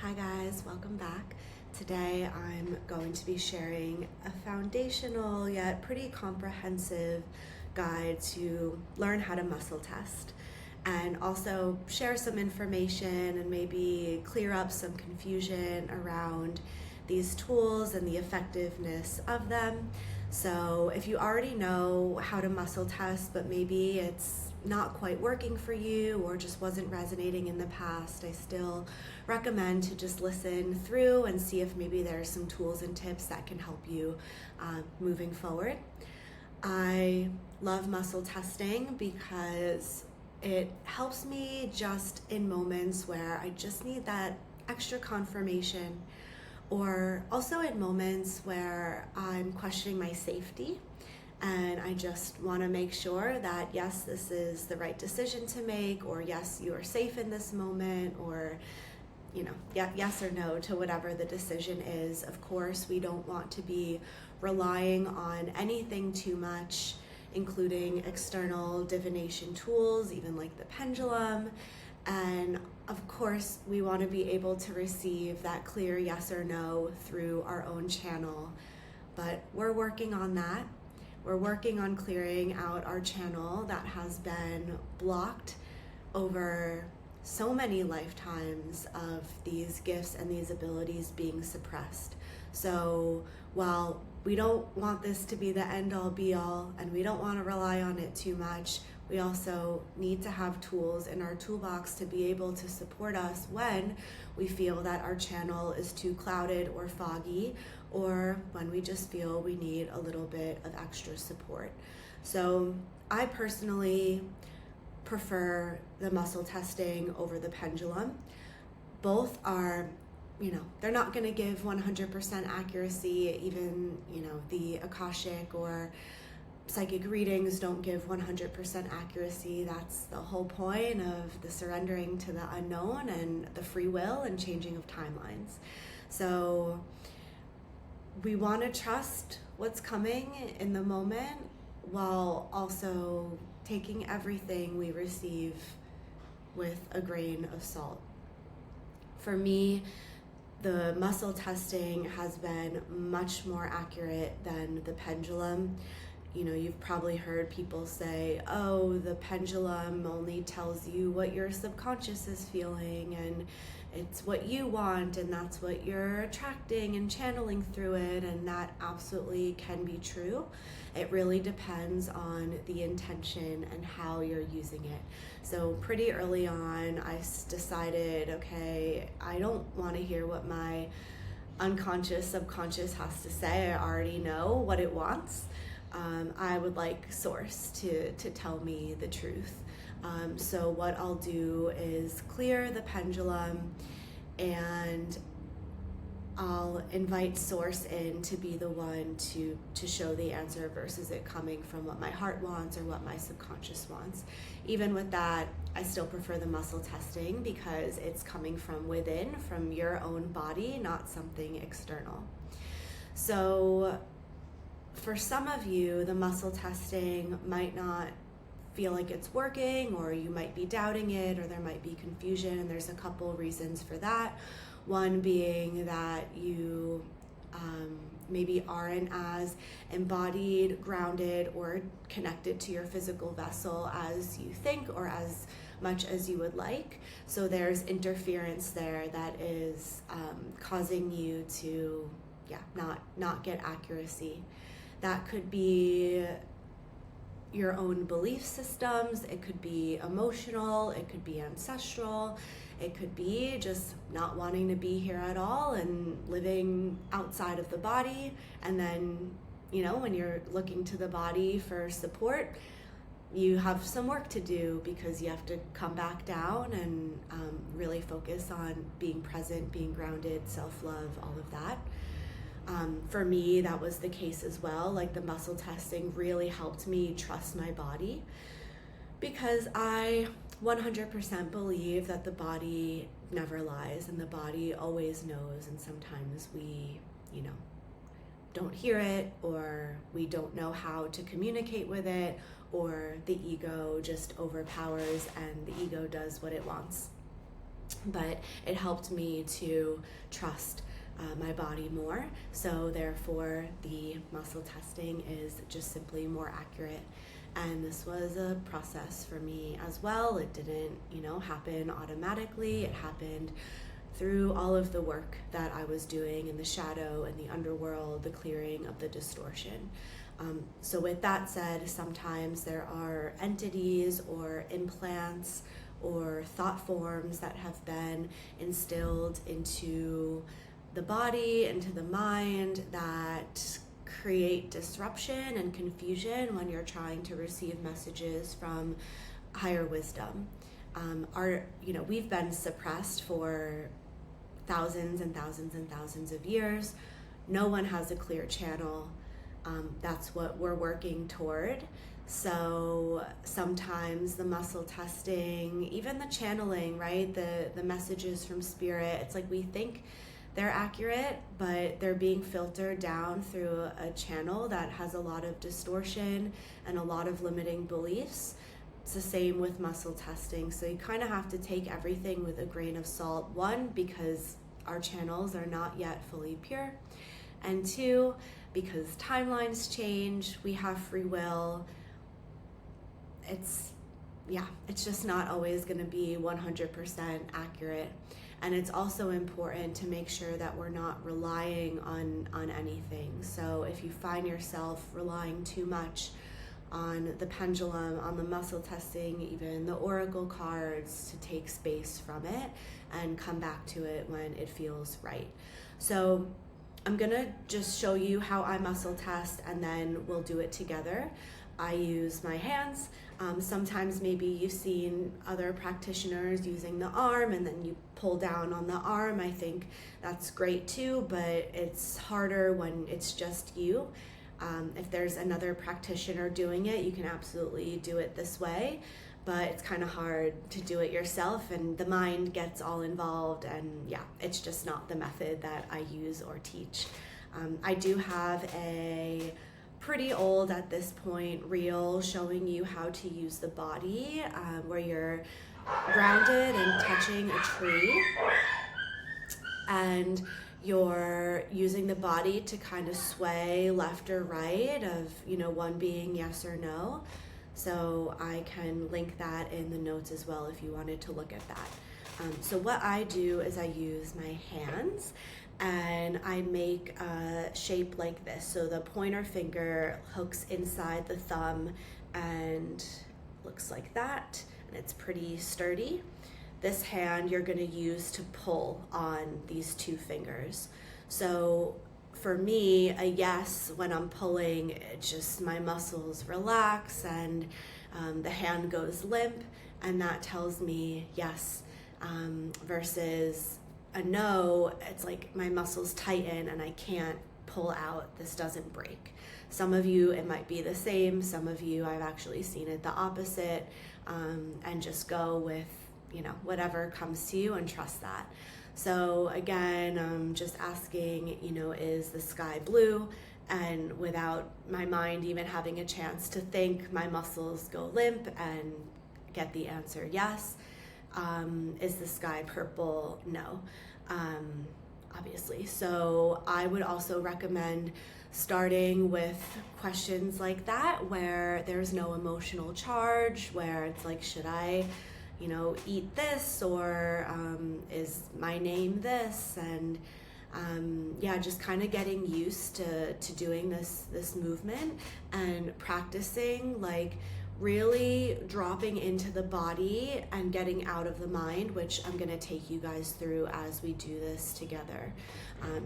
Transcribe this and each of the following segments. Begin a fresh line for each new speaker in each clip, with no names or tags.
Hi guys, welcome back. Today I'm going to be sharing a foundational yet pretty comprehensive guide to learn how to muscle test and also share some information and maybe clear up some confusion around these tools and the effectiveness of them. So if you already know how to muscle test, but maybe it's not quite working for you or just wasn't resonating in the past, I still recommend to just listen through and see if maybe there's some tools and tips that can help you moving forward. I love muscle testing because it helps me just in moments where I just need that extra confirmation, or also in moments where I'm questioning my safety and I just want to make sure that yes, this is the right decision to make, or yes, you are safe in this moment, or yes or no to whatever the decision is. Of course, we don't want to be relying on anything too much, including external divination tools, even like the pendulum. And of course, we want to be able to receive that clear yes or no through our own channel. But we're working on that. We're working on clearing out our channel that has been blocked over so many lifetimes of these gifts and these abilities being suppressed. So while we don't want this to be the end all be all and we don't want to rely on it too much, we also need to have tools in our toolbox to be able to support us when we feel that our channel is too clouded or foggy, or when we just feel we need a little bit of extra support. So I personally prefer the muscle testing over the pendulum. Both are, they're not going to give 100% accuracy. Even, the Akashic or psychic readings don't give 100% accuracy. That's the whole point of the surrendering to the unknown and the free will and changing of timelines. So we want to trust what's coming in the moment while also taking everything we receive with a grain of salt. For me, the muscle testing has been much more accurate than the pendulum. You've probably heard people say, oh, the pendulum only tells you what your subconscious is feeling, and it's what you want, and that's what you're attracting and channeling through it. And that absolutely can be true. It really depends on the intention and how you're using it. So pretty early on, I decided, okay, I don't want to hear what my unconscious, subconscious has to say. I already know what it wants. I would like Source to tell me the truth. So what I'll do is clear the pendulum, and I'll invite Source in to be the one to show the answer versus it coming from what my heart wants or what my subconscious wants. Even with that, I still prefer the muscle testing because it's coming from within, from your own body, not something external. So for some of you, the muscle testing might not feel like it's working, or you might be doubting it, or there might be confusion, and there's a couple reasons for that. One being that you maybe aren't as embodied, grounded, or connected to your physical vessel as you think, or as much as you would like. So there's interference there that is causing you to not get accuracy. That could be your own belief systems, it could be emotional, it could be ancestral, it could be just not wanting to be here at all and living outside of the body. And then, when you're looking to the body for support, you have some work to do because you have to come back down and really focus on being present, being grounded, self-love, all of that. For me, that was the case as well. Like, the muscle testing really helped me trust my body, because I 100% believe that the body never lies and the body always knows. And sometimes we, don't hear it, or we don't know how to communicate with it, or the ego just overpowers and the ego does what it wants. but it helped me to trust my body more. So therefore, the muscle testing is just simply more accurate. And this was a process for me as well. It didn't, happen automatically. It happened through all of the work that I was doing in the shadow and the underworld, the clearing of the distortion. So with that said, sometimes there are entities or implants or thought forms that have been instilled into the body, into the mind, that create disruption and confusion when you're trying to receive messages from higher wisdom. We've been suppressed for thousands and thousands and thousands of years. No one has a clear channel. That's what we're working toward. So sometimes the muscle testing, even the channeling, right? The messages from spirit, it's like we think they're accurate, but they're being filtered down through a channel that has a lot of distortion and a lot of limiting beliefs. It's the same with muscle testing. So you kind of have to take everything with a grain of salt. One, because our channels are not yet fully pure. And two, because timelines change, we have free will. It's just not always going to be 100% accurate. And it's also important to make sure that we're not relying on anything. So if you find yourself relying too much on the pendulum, on the muscle testing, even the oracle cards, to take space from it and come back to it when it feels right. So I'm gonna just show you how I muscle test, and then we'll do it together. I use my hands. Sometimes maybe you've seen other practitioners using the arm and then you pull down on the arm. I think that's great too, but it's harder when it's just you. If there's another practitioner doing it, you can absolutely do it this way, but it's kind of hard to do it yourself and the mind gets all involved, and it's just not the method that I use or teach. I do have a pretty old at this point reel showing you how to use the body, where you're grounded and touching a tree, and you're using the body to kind of sway left or right of, one being yes or no. So I can link that in the notes as well if you wanted to look at that. So what I do is I use my hands and I make a shape like this. So the pointer finger hooks inside the thumb and looks like that, and it's pretty sturdy. This hand you're gonna use to pull on these two fingers. So for me, a yes, when I'm pulling, it just, my muscles relax and the hand goes limp, and that tells me yes. Versus a no, it's like my muscles tighten and I can't pull out, this doesn't break. Some of you, it might be the same. Some of you, I've actually seen it the opposite, and just go with, whatever comes to you and trust that. So again, I'm just asking, is the sky blue? And without my mind even having a chance to think, my muscles go limp and get the answer yes. Is the sky purple? No, obviously. So I would also recommend starting with questions like that, where there's no emotional charge, where it's like, should I, eat this, or is my name this? And just kind of getting used to doing this movement and practicing, like really dropping into the body and getting out of the mind, which I'm going to take you guys through as we do this together,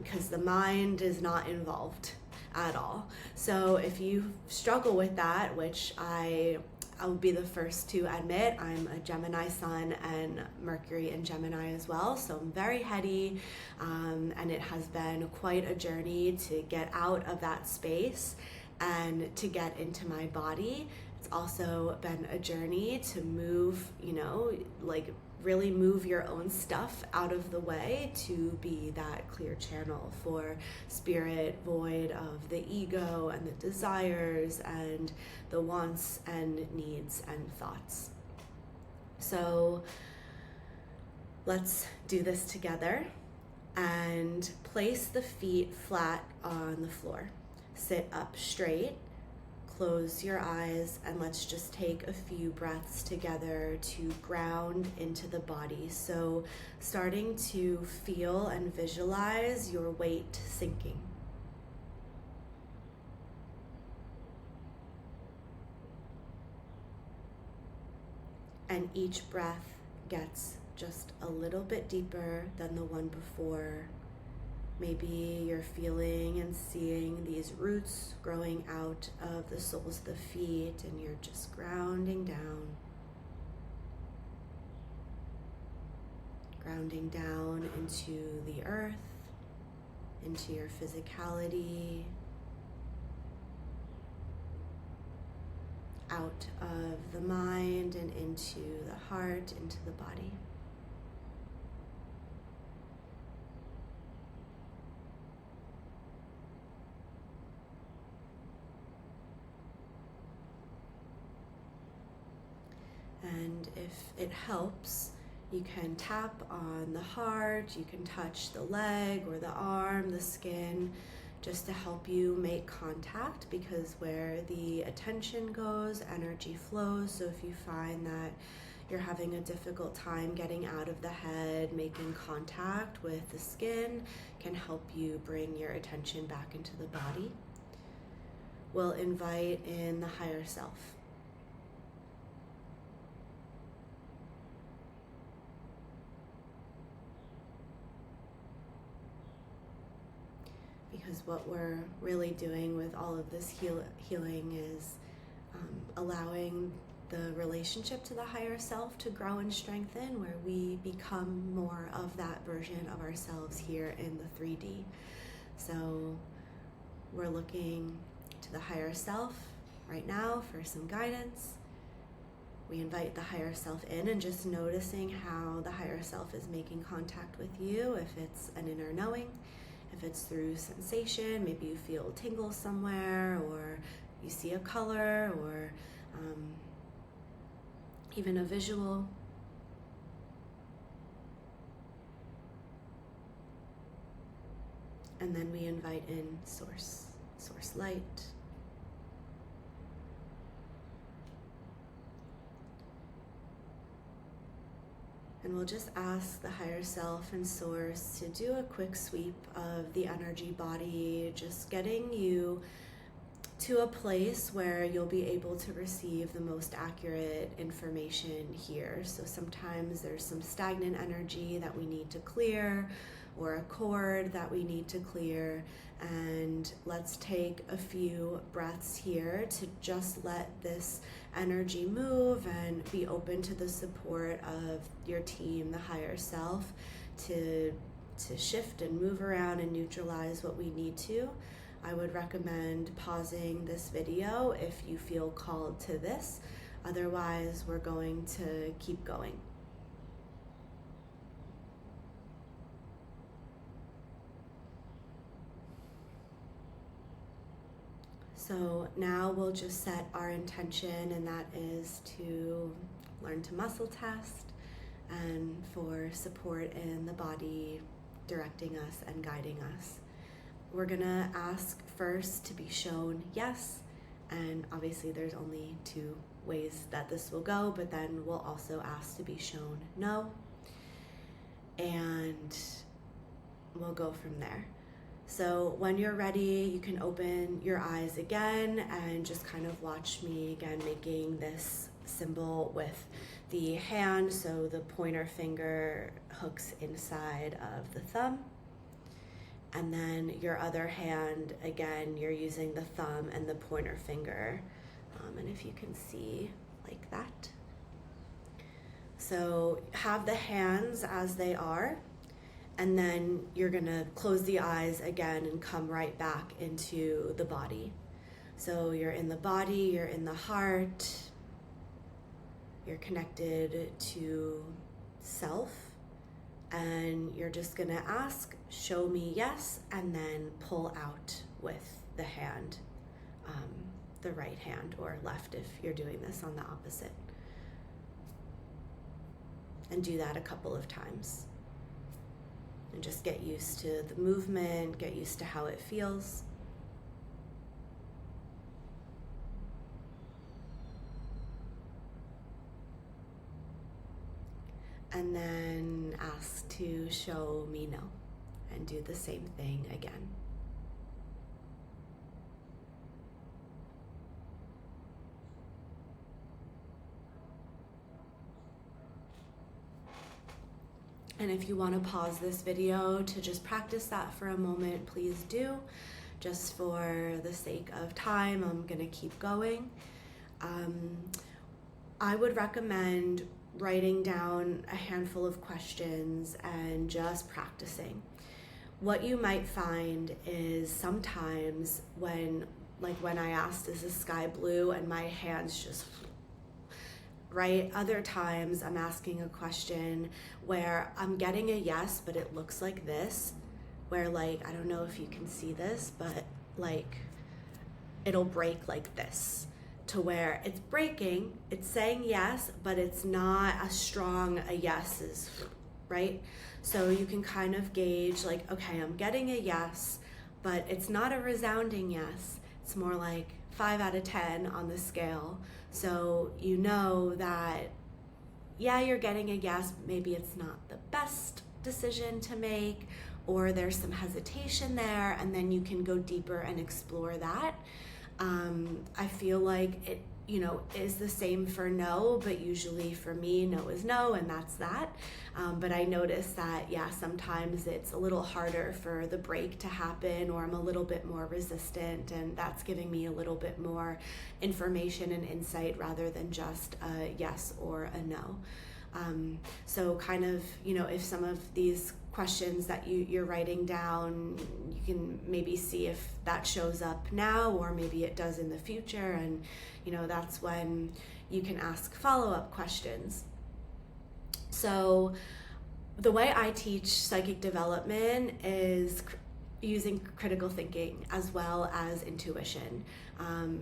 because the mind is not involved at all. So if you struggle with that, which I'll be the first to admit, I'm a Gemini sun and Mercury in Gemini as well, so I'm very heady, and it has been quite a journey to get out of that space and to get into my body. It's also been a journey to move, like really move your own stuff out of the way to be that clear channel for spirit, void of the ego and the desires and the wants and needs and thoughts. So Let's do this together and place the feet flat on the floor. Sit up straight, close your eyes, and let's just take a few breaths together to ground into the body. So starting to feel and visualize your weight sinking. And each breath gets just a little bit deeper than the one before. Maybe you're feeling and seeing these roots growing out of the soles of the feet, and you're just grounding down into the earth, into your physicality, out of the mind and into the heart, into the body. And if it helps, you can tap on the heart, you can touch the leg or the arm, the skin, just to help you make contact, because where the attention goes, energy flows. So if you find that you're having a difficult time getting out of the head, making contact with the skin can help you bring your attention back into the body. We'll invite in the higher self. Because what we're really doing with all of this healing is allowing the relationship to the higher self to grow and strengthen, where we become more of that version of ourselves here in the 3D. So we're looking to the higher self right now for some guidance. We invite the higher self in and just noticing how the higher self is making contact with you, if it's an inner knowing, if it's through sensation, maybe you feel tingles somewhere, or you see a color, or even a visual. And then we invite in source light. And we'll just ask the higher self and source to do a quick sweep of the energy body, just getting you to a place where you'll be able to receive the most accurate information here. So sometimes there's some stagnant energy that we need to clear, or a cord that we need to clear. And let's take a few breaths here to just let this energy move and be open to the support of your team, the higher self, to shift and move around and neutralize what we need to. I would recommend pausing this video if you feel called to this. Otherwise, we're going to keep going. So now we'll just set our intention, and that is to learn to muscle test and for support in the body, directing us and guiding us. We're gonna ask first to be shown yes, and obviously there's only two ways that this will go, but then we'll also ask to be shown no, and we'll go from there. So when you're ready, you can open your eyes again and just kind of watch me again making this symbol with the hand. So the pointer finger hooks inside of the thumb. And then your other hand, again, you're using the thumb and the pointer finger. And if you can see like that. So have the hands as they are. And then you're gonna close the eyes again and come right back into the body. So you're in the body, you're in the heart, you're connected to self, and you're just gonna ask, show me yes, and then pull out with the hand, the right hand or left if you're doing this on the opposite. and do that a couple of times. And just get used to the movement, get used to how it feels. And then ask to show me no, and do the same thing again. And if you want to pause this video to just practice that for a moment, please do. Just for the sake of time, I'm gonna keep going. I would recommend writing down a handful of questions and just practicing. What you might find is sometimes when I asked, is the sky blue, and my hands just, right? Other times I'm asking a question where I'm getting a yes, but it looks like this, where I don't know if you can see this, but it'll break like this, to where it's breaking, it's saying yes, but it's not as strong a yes as, right? So you can kind of gauge okay, I'm getting a yes, but it's not a resounding yes. It's more like 5 out of 10 on the scale. So you know that, yeah, you're getting a yes, maybe it's not the best decision to make, or there's some hesitation there, and then you can go deeper and explore that. I feel like it, is the same for no, but usually for me, no is no, and that's that. But I notice that, yeah, sometimes it's a little harder for the break to happen, or I'm a little bit more resistant, and that's giving me a little bit more information and insight rather than just a yes or a no. So kind of, if some of these questions that you're writing down, you can maybe see if that shows up now, or maybe it does in the future, and that's when you can ask follow-up questions. So the way I teach psychic development is using critical thinking as well as intuition,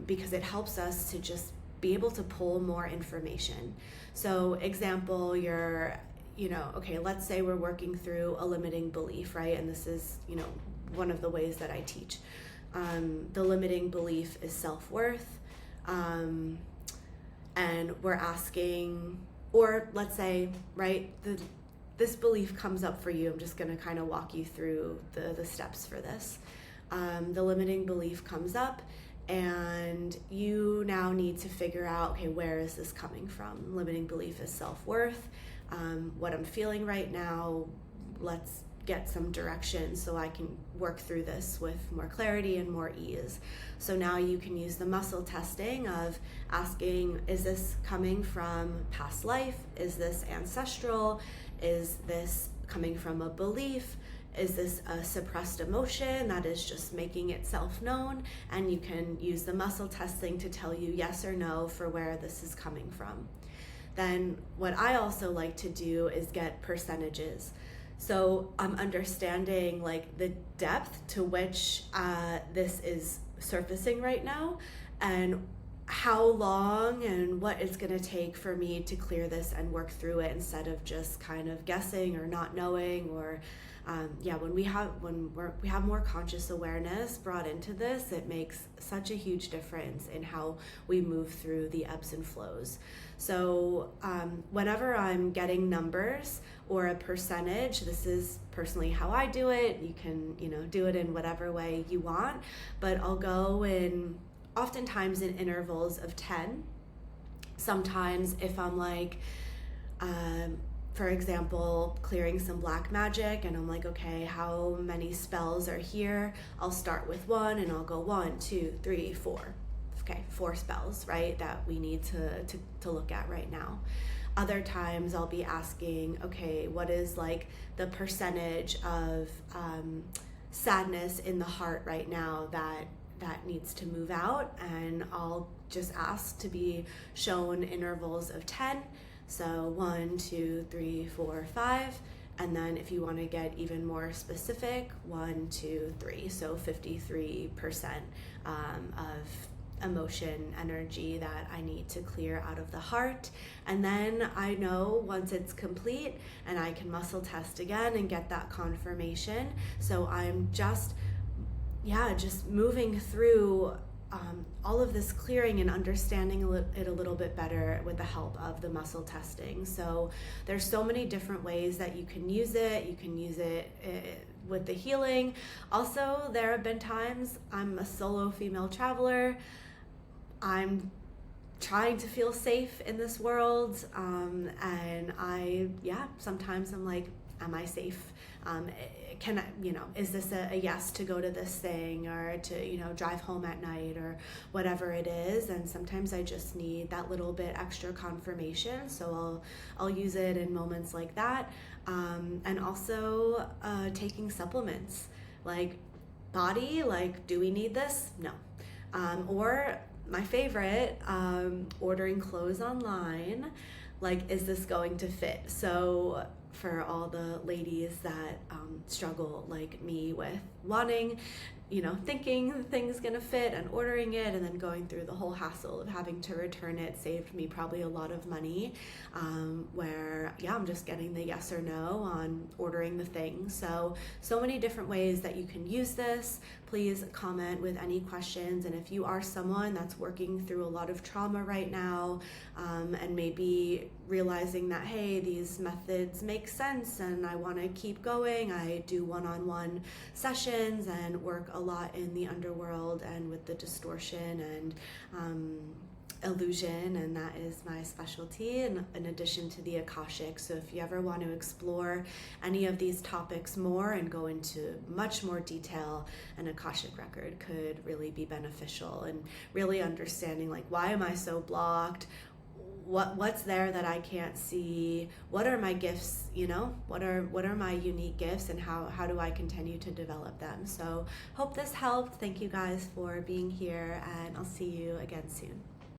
because it helps us to just be able to pull more information. So example, okay, let's say we're working through a limiting belief, right? And this is, one of the ways that I teach. The limiting belief is self-worth. And we're asking, or let's say, right, this belief comes up for you. I'm just gonna kind of walk you through the steps for this. The limiting belief comes up, and you now need to figure out, okay, where is this coming from? Limiting belief is self-worth. What I'm feeling right now, let's get some direction so I can work through this with more clarity and more ease. So now you can use the muscle testing of asking, is this coming from past life? Is this ancestral? Is this coming from a belief? Is this a suppressed emotion that is just making itself known? And you can use the muscle testing to tell you yes or no for where this is coming from. Then what I also like to do is get percentages. So I'm understanding the depth to which this is surfacing right now, and how long and what it's going to take for me to clear this and work through it, instead of just kind of guessing or not knowing. Or when we have more conscious awareness brought into this, it makes such a huge difference in how we move through the ebbs and flows. So whenever I'm getting numbers or a percentage, this is personally how I do it. You can do it in whatever way you want, but I'll go in oftentimes in intervals of 10. Sometimes if I'm for example, clearing some black magic, and I'm okay, how many spells are here? I'll start with 1, and I'll go 1, 2, 3, 4. Okay, 4 spells, right, that we need to look at right now. Other times I'll be asking, okay, what is the percentage of sadness in the heart right now that needs to move out? And I'll just ask to be shown intervals of 10. So 1, 2, 3, 4, 5. And then if you want to get even more specific, 1, 2, 3. So 53% of emotion energy that I need to clear out of the heart. And then I know once it's complete and I can muscle test again and get that confirmation. So I'm just moving through all of this clearing and understanding it a little bit better with the help of the muscle testing. So there's so many different ways that you can use it. You can use it with the healing. Also, there have been times I'm a solo female traveler. I'm trying to feel safe in this world, and sometimes I'm like, am I safe? Can I, is this a yes to go to this thing, or to, drive home at night, or whatever it is? And sometimes I just need that little bit extra confirmation. So I'll use it in moments like that. And also taking supplements, like body, like, do we need this? No. Or my favorite, ordering clothes online, like, is this going to fit? So for all the ladies that struggle like me with wanting, thinking the thing's gonna fit and ordering it and then going through the whole hassle of having to return it saved me probably a lot of money, where I'm just getting the yes or no on ordering the thing. So many different ways that you can use this. Please comment with any questions, and if you are someone that's working through a lot of trauma right now, and maybe realizing that, hey, these methods make sense and I want to keep going. I do one-on-one sessions and work a lot in the underworld and with the distortion and illusion, and that is my specialty, in addition to the Akashic. So if you ever want to explore any of these topics more and go into much more detail, an Akashic record could really be beneficial, and really understanding, like, why am I so blocked? What's there that I can't see? What are my gifts? What are my unique gifts, and how do I continue to develop them? So hope this helped. Thank you guys for being here, and I'll see you again soon.